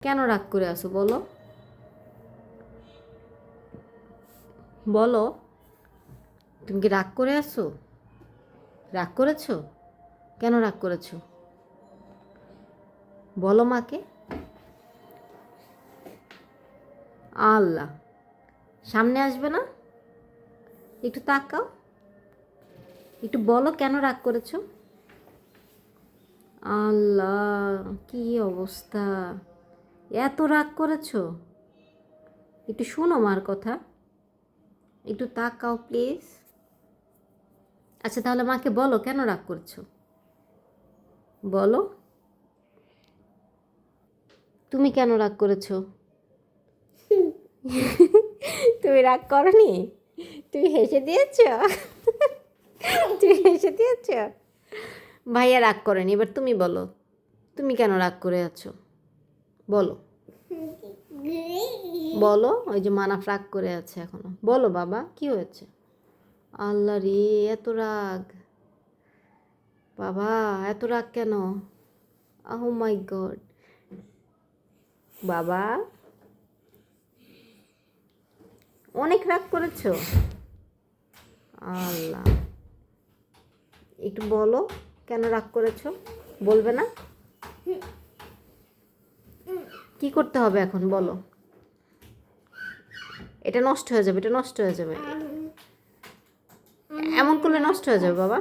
কেন রাগ করে আছো বলো? বলো, তুমি কি রাগ করে আছো? রাগ করেছো? কেন রাগ করেছো? বলো মাকে। আল্লাহ, সামনে আসবে না? একটু তাকাও, একটু বলো কেন রাগ করেছো? আল্লাহ, কি অবস্থা! এত রাগ করেছো? একটু শোনো মার কথা, একটু তাকাও প্লিজ। আচ্ছা তাহলে মাকে বলো কেন রাগ করছো, বলো। তুমি কেন রাগ করেছো? তুমি রাগ করনি? তুমি হেসে দিয়েছ? তুমি হেসে দিয়েছ? ভাইয়া রাগ করেনি, এবার তুমি বলো, তুমি কেন রাগ করে আছো? বলো, বলো। ওই যে মানাফ রাগ করে আছে এখনো। বলো বাবা, কি হয়েছে? আল্লাহ রে, এত রাগ! বাবা, এত রাগ কেন? ওহ মাই গড! বাবা, অনেক রাগ করেছো? আল্লাহ, একটু বলো কেন রাগ করেছো, বলবে না? কি করতে হবে এখন বলো? এটা নষ্ট হয়ে যাবে, এটা নষ্ট হয়ে যাবে। এমন করলে নষ্ট হয়ে যাবে বাবা।